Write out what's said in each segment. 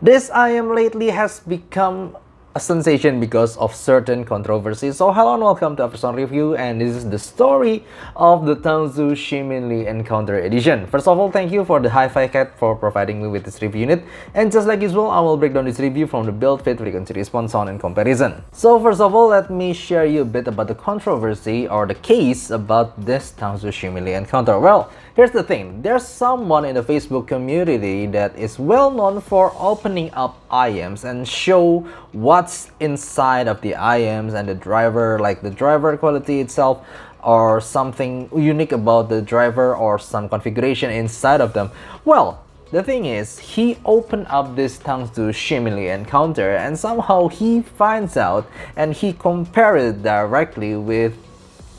This IM lately has become a sensation because of certain controversies. So hello and welcome to Aftersound Review, and this is the story of the Tangzu Shimin Encounter Edition. First of all, thank you for the Hi-Fi Cat for providing me with this review unit, and just like usual, I will break down this review from the build, fit, frequency response, sound, and comparison. So first of all, let me share you a bit about the controversy or the case about this Tangzu Shimin Encounter. Well, here's the thing, there's someone in the Facebook community that is well known for opening up IMs and show what's inside of the IMs and the driver, like the driver quality itself, or something unique about the driver or some configuration inside of them. Well, the thing is, he opened up this Tangzu Shimin Encounter and somehow he finds out and he compared it directly with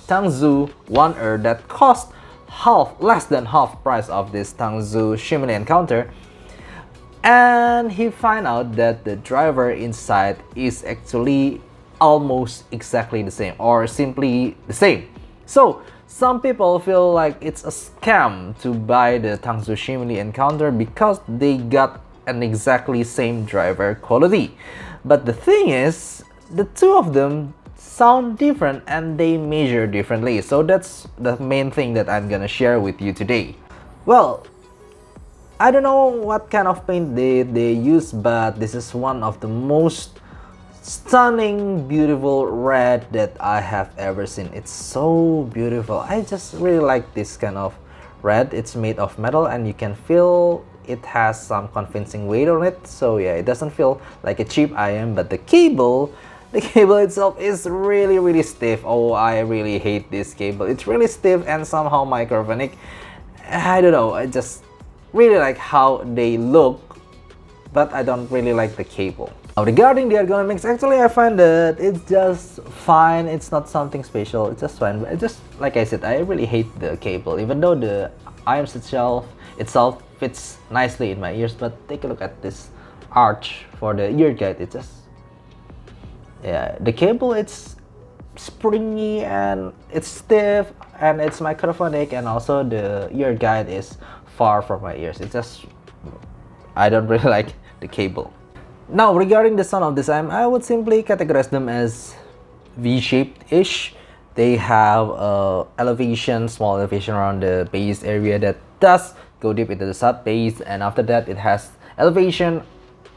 Tangzu 1R that cost less than half price of this Tangzu Shimin Encounter, and he find out that the driver inside is actually almost exactly the same or simply the same. So some people feel like it's a scam to buy the Tangzu Shimin Encounter because they got an exactly same driver quality. But the thing is, the two of them sound different and they measure differently. So that's the main thing that I'm gonna share with you today. Well, I don't know what kind of paint they use, but this is one of the most stunning, beautiful red that I have ever seen. It's so beautiful. I just really like this kind of red. It's made of metal and you can feel it has some convincing weight on it. So yeah, it doesn't feel like a cheap IM, but the cable itself is really stiff. Oh, I really hate this cable. It's really stiff and somehow microphonic. I don't know, I just really like how they look, but I don't really like the cable. Now, regarding the ergonomics, actually I find that it's just fine. It's not something special, it's just fine. But just like I said, I really hate the cable, even though the IMs itself fits nicely in my ears. But take a look at this arch for the ear guide. It just, yeah, the cable, it's springy and it's stiff and it's microphonic, and also the ear guide is far from my ears. It's just, I don't really like the cable. Now, regarding the sound of this IM, I would simply categorize them as V-shaped-ish. They have small elevation around the bass area that does go deep into the sub bass, and after that it has elevation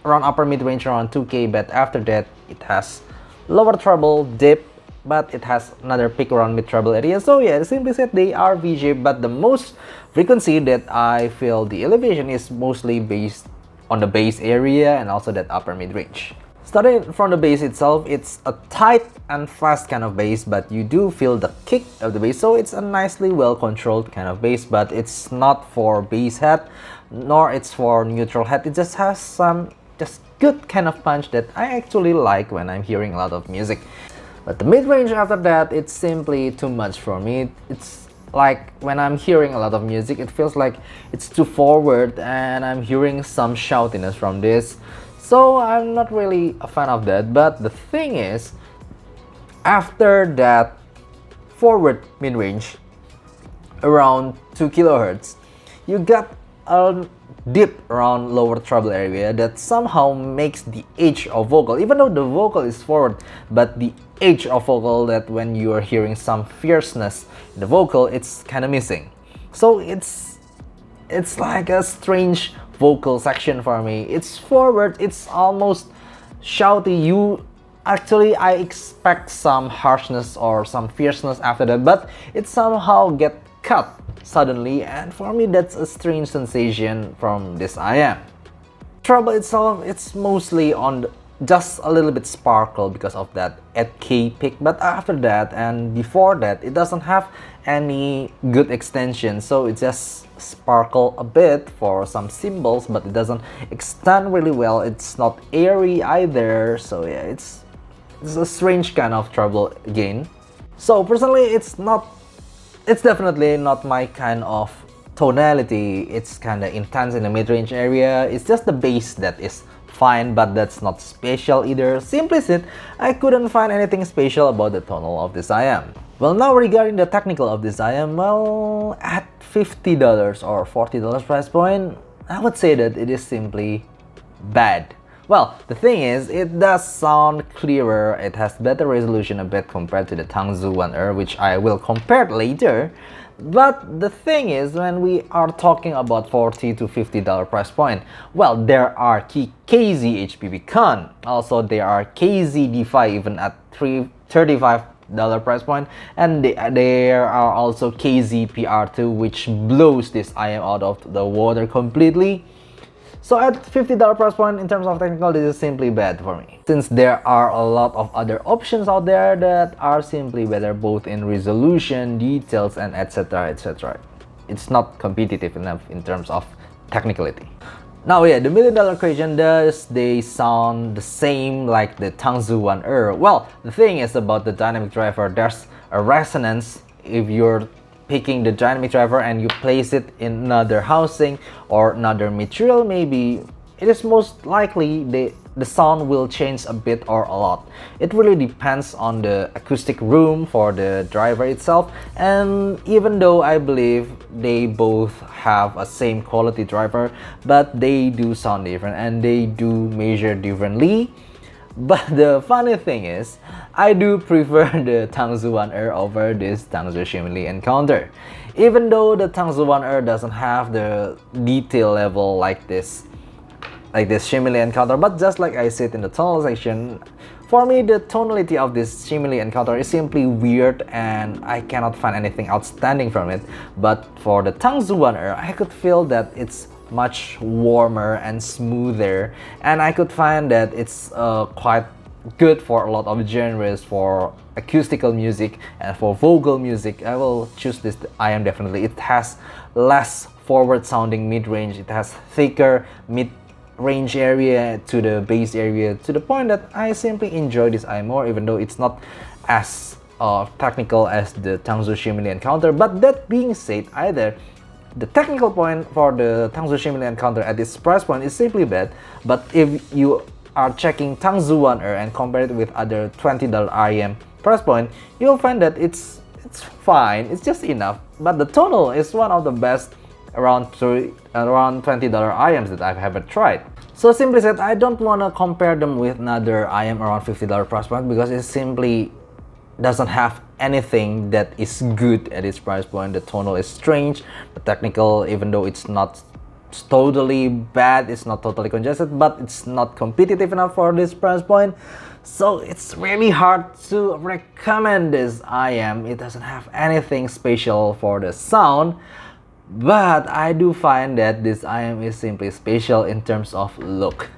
around upper mid-range around 2K, but after that it has lower treble dip, but it has another peak around mid-treble area. So yeah, simply said, they are V-shaped, but the most frequency that I feel the elevation is mostly based on the bass area and also that upper mid-range. Starting from the bass itself, it's a tight and fast kind of bass, but you do feel the kick of the bass. So it's a nicely well-controlled kind of bass, but it's not for bass head, nor it's for neutral head. It just has some just good kind of punch that I actually like when I'm hearing a lot of music. But the mid-range after that, it's simply too much for me. It's like when I'm hearing a lot of music, it feels like it's too forward and I'm hearing some shoutiness from this. So I'm not really a fan of that. But the thing is, after that forward mid-range around 2 kHz, you got a dip around lower treble area that somehow makes the edge of vocal, even though the vocal is forward, but the edge of vocal, that when you are hearing some fierceness in the vocal, it's kind of missing. So it's like a strange vocal section for me. It's forward, it's almost shouty. I expect some harshness or some fierceness after that, but it somehow get cut suddenly, and for me that's a strange sensation from this IM. Treble itself, it's mostly on just a little bit sparkle because of that 8K peak, but after that and before that it doesn't have any good extension, so it just sparkle a bit for some cymbals, but it doesn't extend really well. It's not airy either, so yeah, it's a strange kind of treble gain. So personally, it's definitely not my kind of tonality. It's kind of intense in the mid-range area. It's just the bass that is fine, but that's not special either. Simply said, I couldn't find anything special about the tonal of this IM. Well, now regarding the technical of this IM, well, at $50 or $40 price point, I would say that it is simply bad. Well, the thing is, it does sound clearer, it has better resolution a bit compared to the Tangzu 1R, which I will compare later. But the thing is, when we are talking about $40 to $50 price point, well, there are KZ HPV Con, also there are KZ D5 even at $35 price point, and there are also KZ PR2, which blows this IM out of the water completely. So at $50 price point, in terms of technical, this is simply bad for me, since there are a lot of other options out there that are simply better both in resolution, details, and etc, etc. It's not competitive enough in terms of technicality. Now yeah, the $1,000,000 question, does they sound the same like the Tangzu 1R? Well, the thing is about the dynamic driver, there's a resonance if you're picking the dynamic driver and you place it in another housing or another material. Maybe it is most likely the sound will change a bit or a lot. It really depends on the acoustic room for the driver itself, and even though I believe they both have a same quality driver, but they do sound different and they do measure differently. But the funny thing is, I do prefer the Tangzu 1R over this Tangzu Shimin Encounter. Even though the Tangzu 1R doesn't have the detail level like this Shimin Encounter, but just like I said in the tonal section, for me the tonality of this Shimin Encounter is simply weird and I cannot find anything outstanding from it. But for the Tangzu 1R, I could feel that it's much warmer and smoother, and I could find that it's quite good for a lot of genres, for acoustical music and for vocal music. I will choose this IM definitely. It has less forward sounding mid-range, it has thicker mid-range area to the bass area, to the point that I simply enjoy this IM more, even though it's not as technical as the Tangzu Shimin Encounter. But that being said, either the technical point for the Tangzu Shimin Encounter at this price point is simply bad, but if you are checking Tangzu 1R and compare it with other $20 IM price point, you'll find that it's fine, it's just enough. But the tonal is one of the best around $20 IMs that I've ever tried. So simply said, I don't want to compare them with another IM around $50 price point because it simply doesn't have anything that is good at its price point. The tonal is strange, the technical, even though it's not totally bad, it's not totally congested, but it's not competitive enough for this price point. So it's really hard to recommend this IM. It doesn't have anything special for the sound, but I do find that this IM is simply special in terms of look.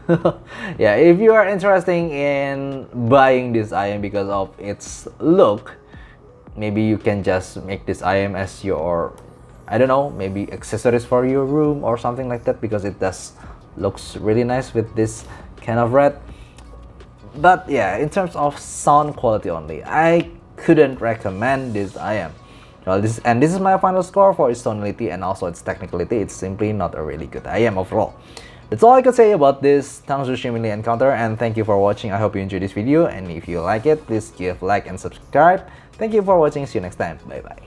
Yeah, if you are interested in buying this IM because of its look, maybe you can just make this IM as your, I don't know, maybe accessories for your room or something like that, because it does looks really nice with this kind of red. But yeah, in terms of sound quality only, I couldn't recommend this IM. Well, this is my final score for its tonality and also its technicality. It's simply not a really good IM overall. That's all I could say about this Tangzu Shimin Encounter, and thank you for watching. I hope you enjoyed this video, and if you like it, please give like and subscribe. Thank you for watching. See you next time. Bye bye.